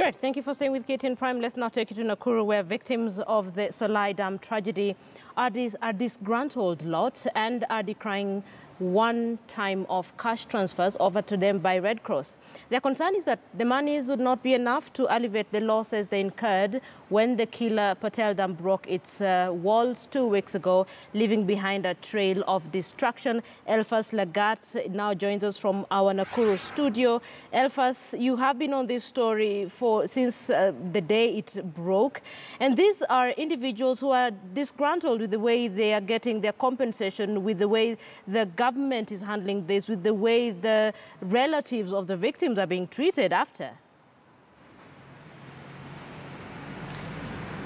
Great. Thank you for staying with KTN Prime. Let's now take you to Nakuru, where victims of the Solai Dam tragedy are disgruntled lot and are decrying one time of cash transfers over to them by Red Cross. Their concern is that the monies would not be enough to alleviate the losses they incurred when the killer Patel Dam broke its walls 2 weeks ago, leaving behind a trail of destruction. Elfas Lagat now joins us from our Nakuru studio. Elfas, you have been on this story since the day it broke, and these are individuals who are disgruntled with the way they are getting their compensation, with the way the government is handling this, with the way the relatives of the victims are being treated after.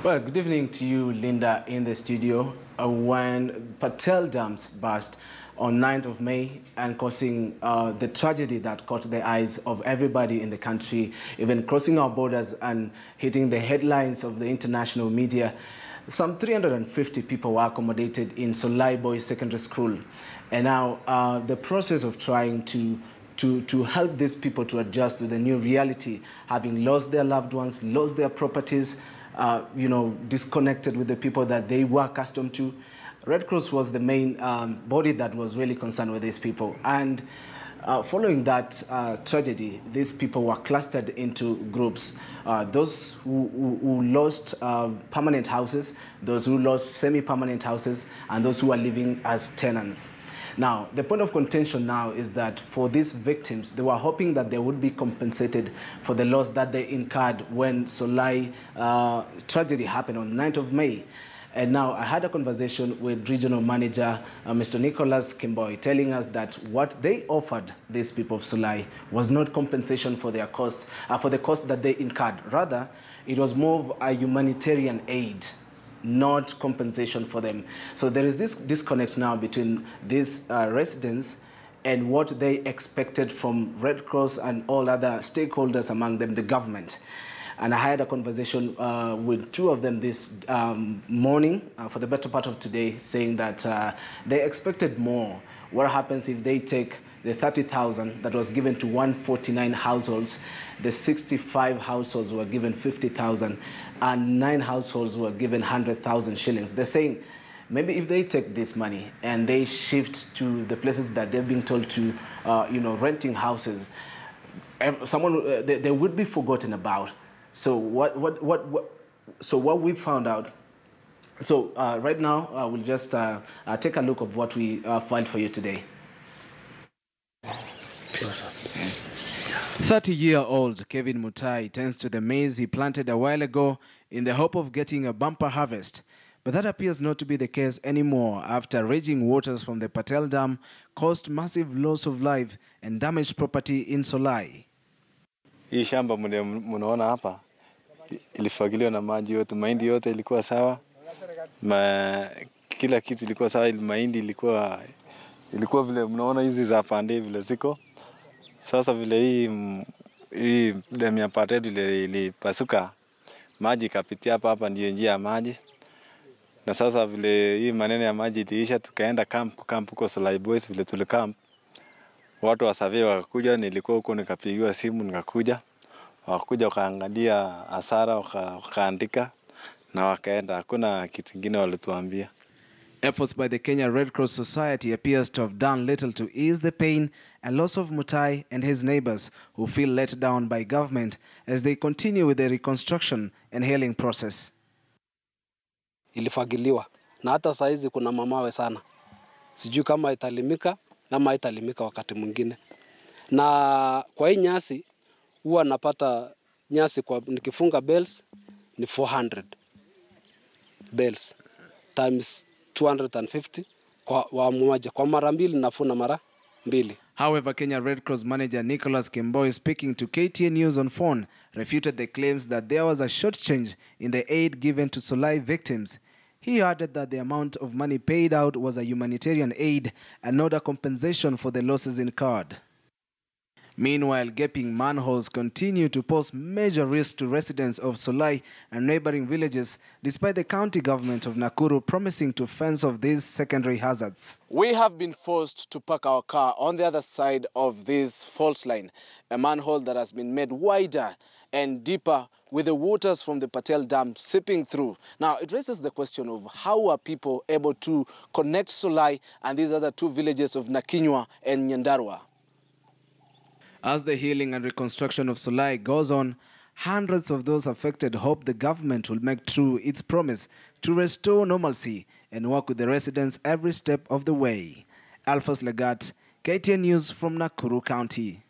Well, good evening to you, Linda, in the studio. When Patel dams burst on 9th of May and causing the tragedy that caught the eyes of everybody in the country, even crossing our borders and hitting the headlines of the international media, some 350 people were accommodated in Solai Boys Secondary School. And now the process of trying to help these people to adjust to the new reality, having lost their loved ones, lost their properties, disconnected with the people that they were accustomed to. Red Cross was the main body that was really concerned with these people. And following that tragedy, these people were clustered into groups. Those who lost permanent houses, those who lost semi-permanent houses, and those who are living as tenants. Now, the point of contention now is that for these victims, they were hoping that they would be compensated for the loss that they incurred when Solai tragedy happened on 9th of May. And now I had a conversation with regional manager, Mr. Nicholas Kimboy, telling us that what they offered these people of Solai was not compensation for their cost, for the cost that they incurred. Rather, it was more of a humanitarian aid, not compensation for them. So there is this disconnect now between these residents and what they expected from Red Cross and all other stakeholders, among them the government. And I had a conversation with two of them this morning, for the better part of today, saying that they expected more. What happens if they take the 30,000 that was given to 149 households, the 65 households were given 50,000, and 9 households were given 100,000 shillings. They're saying, maybe if they take this money and they shift to the places that they've been told to, renting houses, they would be forgotten about. So what we found out. So right now we'll just take a look of what we filed for you today. 30-year-old Kevin Mutai tends to the maize he planted a while ago in the hope of getting a bumper harvest. But that appears not to be the case anymore after raging waters from the Patel Dam caused massive loss of life and damaged property in Solai. Hii shamba mnaona hapa ilifagiliwa na maji yote, mahindi yote ilikuwa sawa, kila kitu ilikuwa sawa, mahindi ilikuwa vile mnaona hizi za pande vile ziko. Sasa vile hii damu ya Patel ilipasuka, maji kapitia hapa ndio njia ya maji. Na sasa vile hii maneno ya maji iliisha, tukaenda camp huko Solai Boys. Vile tulicamp, watu wa survey wakakuja, nilikuwa huko nikapigiwa simu nikakuja. Wakakuja wakaangalia hasara, wakaandika na wakaenda. Hakuna kitu kingine walituambia. Efforts by the Kenya Red Cross Society appears to have done little to ease the pain and loss of Mutai and his neighbors who feel let down by government as they continue with the reconstruction and healing process. Ilifagiliwa na hata saizi kuna mamawe sana. Sijui kama italimika ama italimika wakati mwingine. Na kwa hii nyasi huwa napata nyasi kwa nikifunga bales ni 400 bales times 250 kwa mmoja. Kwa mara mbili nafuna mara mbili. However, Kenya Red Cross manager Nicholas Kimboy, speaking to KTN News on phone, refuted the claims that there was a shortchange in the aid given to Solai victims. He added that the amount of money paid out was a humanitarian aid and not a compensation for the losses incurred. Meanwhile, gaping manholes continue to pose major risks to residents of Solai and neighboring villages, despite the county government of Nakuru promising to fence off these secondary hazards. We have been forced to park our car on the other side of this fault line, a manhole that has been made wider and deeper with the waters from the Patel Dam seeping through. Now, it raises the question of how are people able to connect Solai and these other two villages of Nakinywa and Nyandarua. As the healing and reconstruction of Solai goes on, hundreds of those affected hope the government will make true its promise to restore normalcy and work with the residents every step of the way. Alphas Legat, KTN News from Nakuru County.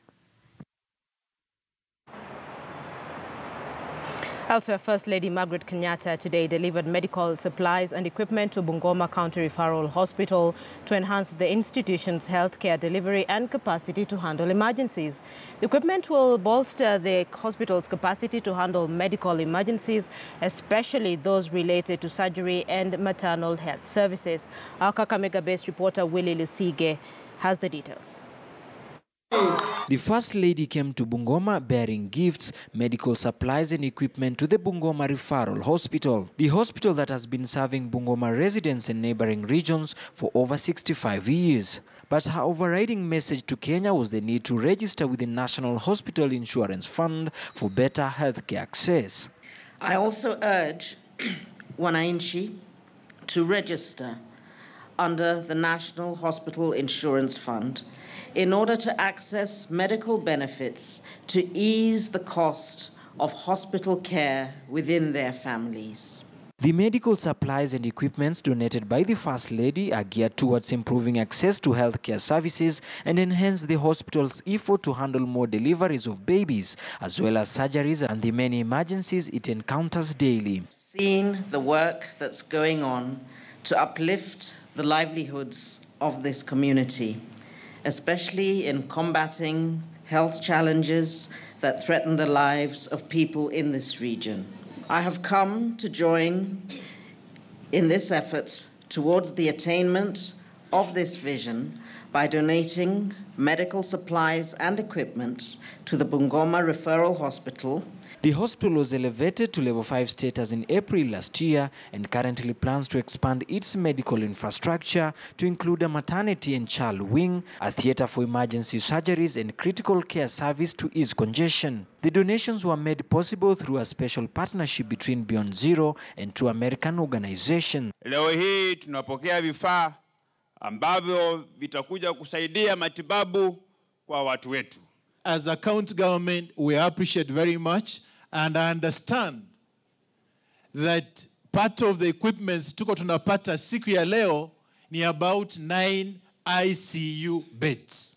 Elsewhere, First Lady Margaret Kenyatta today delivered medical supplies and equipment to Bungoma County Referral Hospital to enhance the institution's healthcare delivery and capacity to handle emergencies. The equipment will bolster the hospital's capacity to handle medical emergencies, especially those related to surgery and maternal health services. Our Kakamega-based reporter Willie Lusige has the details. The First Lady came to Bungoma bearing gifts, medical supplies and equipment to the Bungoma Referral Hospital. The hospital that has been serving Bungoma residents and neighboring regions for over 65 years. But her overriding message to Kenya was the need to register with the National Hospital Insurance Fund for better healthcare access. I also urge wananchi to register under the National Hospital Insurance Fund in order to access medical benefits to ease the cost of hospital care within their families. The medical supplies and equipments donated by the First Lady are geared towards improving access to healthcare services and enhance the hospital's effort to handle more deliveries of babies, as well as surgeries and the many emergencies it encounters daily. Seeing the work that's going on to uplift the livelihoods of this community, especially in combating health challenges that threaten the lives of people in this region. I have come to join in this effort towards the attainment of this vision by donating medical supplies and equipment to the Bungoma Referral Hospital. The hospital was elevated to level 5 status in April last year and currently plans to expand its medical infrastructure to include a maternity and child wing, a theater for emergency surgeries and critical care service to ease congestion. The donations were made possible through a special partnership between Beyond Zero and two American organizations. Leo hii tunapokea vifaa ambavyo vitakuja kusaidia matibabu kwa watu wetu. As a county government, we appreciate very much, and I understand that part of the equipment tuko tunapata siku ya leo ni about 9 ICU beds.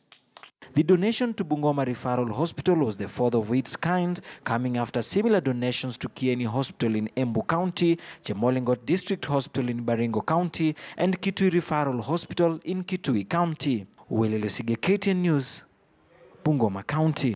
The donation to Bungoma Referral Hospital was the fourth of its kind, coming after similar donations to Kieni Hospital in Embu County, Chemolingot District Hospital in Baringo County, and Kitui Referral Hospital in Kitui County. Willie Lusige, KTN News, Bungoma County.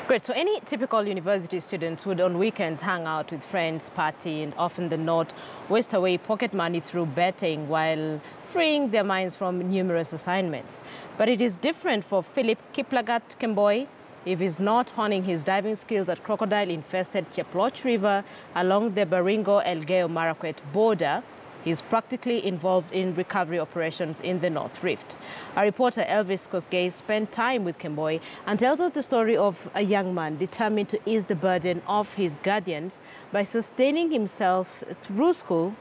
Great. So any typical university students would on weekends hang out with friends, party, and often the not waste away pocket money through betting while freeing their minds from numerous assignments. But it is different for Philip Kiplagat Kemboi. If he's not honing his diving skills at crocodile-infested Cheploch River along the Baringo-Elgeyo Marakwet border, he's practically involved in recovery operations in the North Rift. Our reporter Elvis Kosgei spent time with Kemboi and tells us the story of a young man determined to ease the burden of his guardians by sustaining himself through school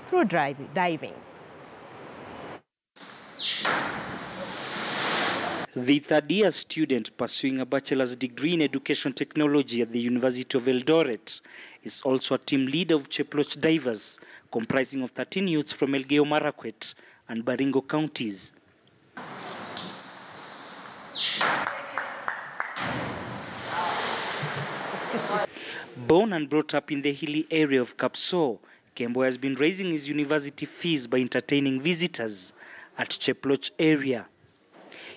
through diving. The third-year student pursuing a bachelor's degree in education technology at the University of Eldoret is also a team leader of Cheploch divers, comprising of 13 youths from Elgeyo Marakwet and Baringo counties. Born and brought up in the hilly area of Kapso, Kemboi has been raising his university fees by entertaining visitors at Cheploch area.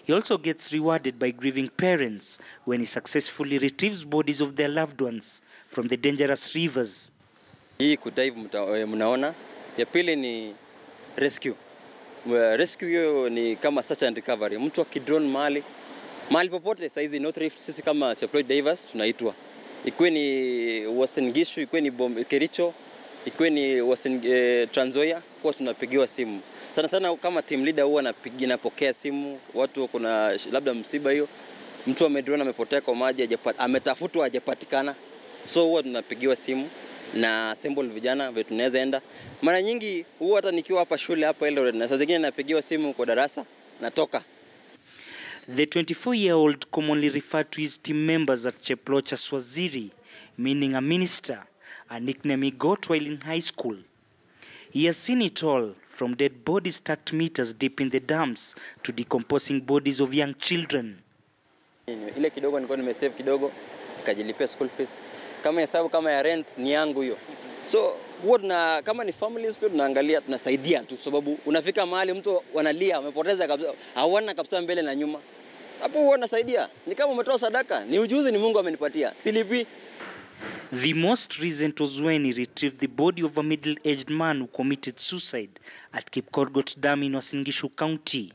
He also gets rewarded by grieving parents when he successfully retrieves bodies of their loved ones from the dangerous rivers. Hii kudive mnaona, ya pili ni rescue. Rescue hiyo ni kama search and recovery. Mtu akidrone mahali popote saizi North Rift, sisi kama Cheploch divers tunaitwa. Ikuwe ni Uasin Gishu, ikuwe ni Kericho, ikuwe ni Uasin Trans Nzoia, kwa tunapigiwa simu. Sana kama team leader huwa napokea simu, watu kuna labda msiba hiyo, mtu amedrone amepotea kwa maji, ametafutwa hajapatikana. So huwa tunapigiwa simu na assemble vijana vile tunaweza enda. Mara nyingi huwa hata nikiwa hapa shule hapa Eldoret na saa zingine napigiwa simu kwa darasa natoka. The 24-year-old commonly referred to his team members at Cheploch as Waziri, meaning a minister, a nickname he got while in high school. He has seen it all, from dead bodies stacked meters deep in the dams to decomposing bodies of young children. Ile kidogo nilikuwa nimesave kidogo, nikajilipia school fees. Kama hesabu kama ya rent ni yangu hiyo. So huwa kama ni families pia tunaangalia, tunasaidia tu, sababu unafika mahali mtu wanalia, wamepoteza kabisa, hawana kabisa mbele na nyuma. Hapo huwa nasaidia. Ni kama umetoa sadaka, ni ujuzi ni Mungu amenipatia. Silipi. The most recent was when he retrieved the body of a middle-aged man who committed suicide at Kipkorgot Dam in Uasin Gishu County.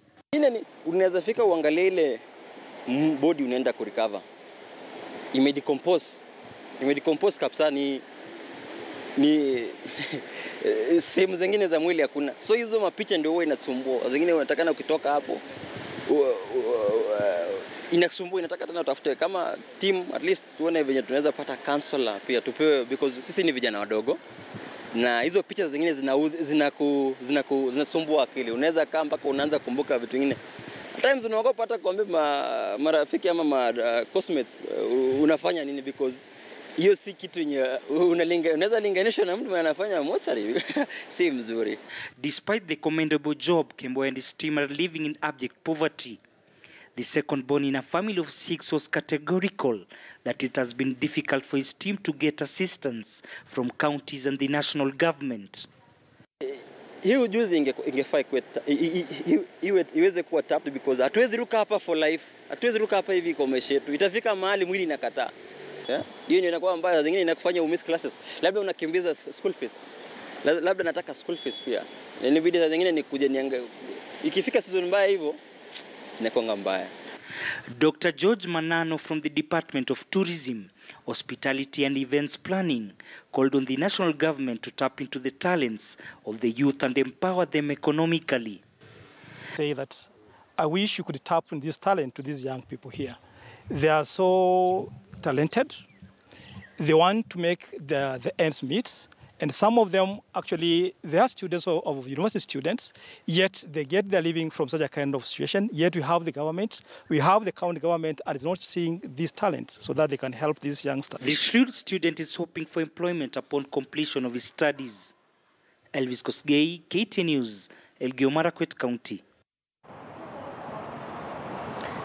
Unaweza fika uangalie ile body unaenda kurecover. Imedecompose kabisa, ni sehemu zingine za mwili hakuna. So hizo mapicha ndio huwa inatumbua. Zingine unatakana ukitoka hapo inasumbua, inataka tena utafute kama team, at least tuone venye tunaweza pata counselor pia tupewe, because sisi ni vijana wadogo na hizo picha zingine zinasumbua akili. Unaweza kaa mpaka unaanza kumbuka vitu vingine. At times unaogopa hata kuambia marafiki ama cosmates unafanya nini, because hiyo si kitu yenye unaweza linganisha na mtu anafanya mochari. Si mzuri. Despite the commendable job, Kembo and his team are living in abject poverty. The second born in a family of 6 was categorical that it has been difficult for his team to get assistance from counties and the national government. Hii ujuzi ingefai iweze kuwa tapped, because hatuwezi ruka hapa for life. Hatuwezi ruka hapa hivi kwa maisha yetu. Itafika mahali mwili inakataa. Hiyo ndio inakuwa mbaya, zingine inakufanya umiss classes. Labda unakimbiza school fees. Labda nataka school fees pia. Inabidi saa zingine nikuje niangalie. Ikifika season mbaya hivyo inakuwa mbaya. Dr. George Manano from the Department of Tourism, Hospitality and Events Planning called on the national government to tap into the talents of the youth and empower them economically. Say that I wish you could tap into this talent to these young people here. They are so talented. They want to make the ends meet. And some of them, actually, they are students of university students, yet they get their living from such a kind of situation. Yet we have the government, we have the county government, and is not seeing this talent so that they can help these youngsters. The shrewd student is hoping for employment upon completion of his studies. Elvis Kosgei, KTN News, Elgeyo Marakwet County.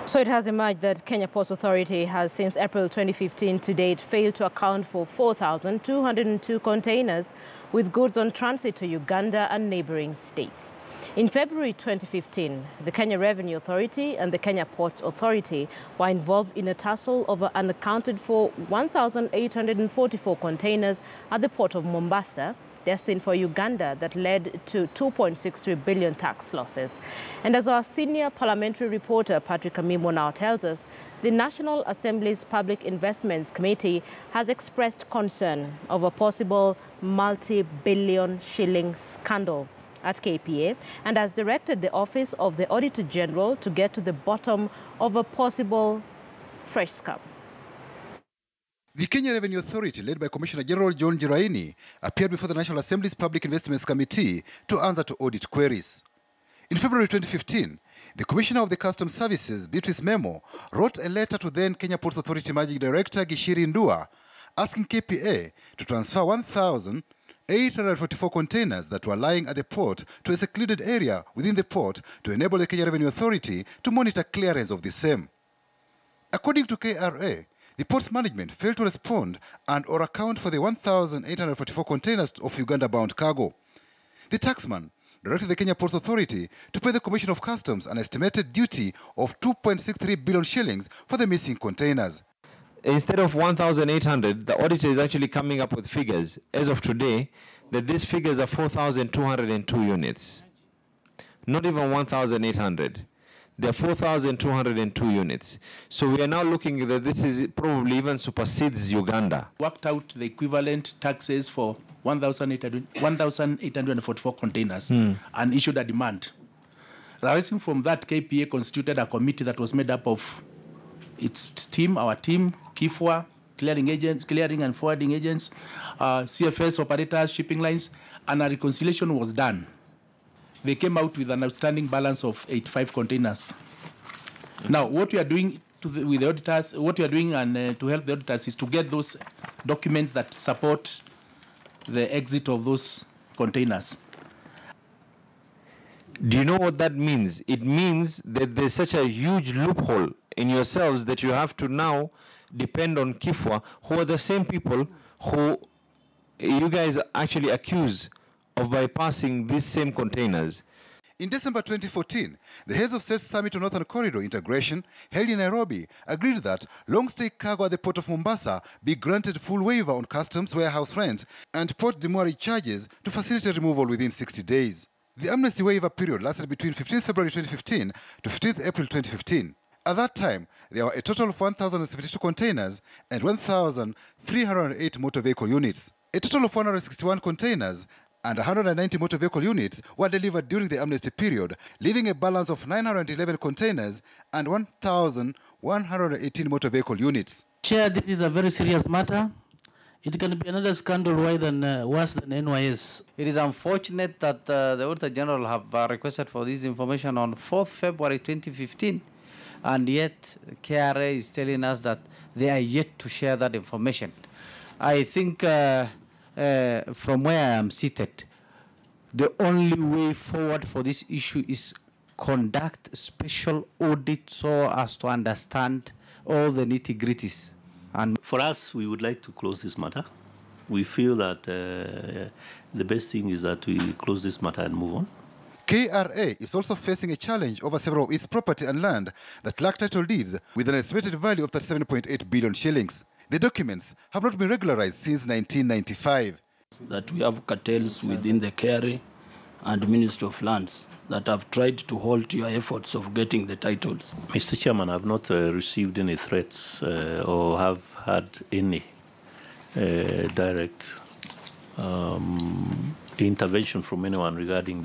So it has emerged that Kenya Ports Authority has since April 2015 to date failed to account for 4,202 containers with goods on transit to Uganda and neighboring states. In February 2015, the Kenya Revenue Authority and the Kenya Ports Authority were involved in a tussle over unaccounted for 1,844 containers at the port of Mombasa, destined for Uganda, that led to 2.63 billion tax losses. And as our senior parliamentary reporter Patrick Amimo now tells us, the National Assembly's Public Investments Committee has expressed concern over a possible multi-billion shilling scandal at KPA and has directed the Office of the Auditor General to get to the bottom of a possible fresh scam. The Kenya Revenue Authority, led by Commissioner General John Jiraini, appeared before the National Assembly's Public Investments Committee to answer to audit queries. In February 2015, the Commissioner of the Customs Services, Beatrice Memo, wrote a letter to then Kenya Ports Authority Managing Director Gishiri Ndua, asking KPA to transfer 1,844 containers that were lying at the port to a secluded area within the port to enable the Kenya Revenue Authority to monitor clearance of the same. According to KRA, the port's management failed to respond and or account for the 1,844 containers of Uganda-bound cargo. The taxman directed the Kenya Ports Authority to pay the Commission of Customs an estimated duty of 2.63 billion shillings for the missing containers. Instead of 1,800, the auditor is actually coming up with figures, as of today, that these figures are 4,202 units. Not even 1,800. There are 4,202 units. So we are now looking that this is probably even supersedes Uganda. Worked out the equivalent taxes for 1,844 containers and issued a demand. Rising from that, KPA constituted a committee that was made up of its team, our team, KIFWA, clearing agents, clearing and forwarding agents, CFS operators, shipping lines, and a reconciliation was done. They came out with an outstanding balance of 85 containers. Now, what we are doing with the auditors, what we are doing and to help the auditors is to get those documents that support the exit of those containers. Do you know what that means? It means that there's such a huge loophole in yourselves that you have to now depend on KIFWA, who are the same people who you guys actually accuse of bypassing these same containers. In December 2014, the heads of State Summit on Northern Corridor Integration held in Nairobi agreed that long-stay cargo at the port of Mombasa be granted full waiver on customs, warehouse rent, and port demurrage charges to facilitate removal within 60 days. The amnesty waiver period lasted between 15th February 2015 to 15th April 2015. At that time, there were a total of 1,072 containers and 1,308 motor vehicle units. A total of 161 containers and 190 motor vehicle units were delivered during the amnesty period, leaving a balance of 911 containers and 1,118 motor vehicle units. Chair, this is a very serious matter. It can be another scandal worse than NYS. It is unfortunate that the Auditor General have requested for this information on 4th February 2015, and yet KRA is telling us that they are yet to share that information. I think from where I am seated, the only way forward for this issue is conduct special audit so as to understand all the nitty-gritties. And for us, we would like to close this matter. We feel that the best thing is that we close this matter and move on. KRA is also facing a challenge over several of its property and land that lack title deeds with an estimated value of 37.8 billion shillings. The documents have not been regularized since 1995. That we have cartels within the KRA and Ministry of Lands that have tried to halt your efforts of getting the titles. Mr. Chairman, I have not received any threats or have had any direct intervention from anyone regarding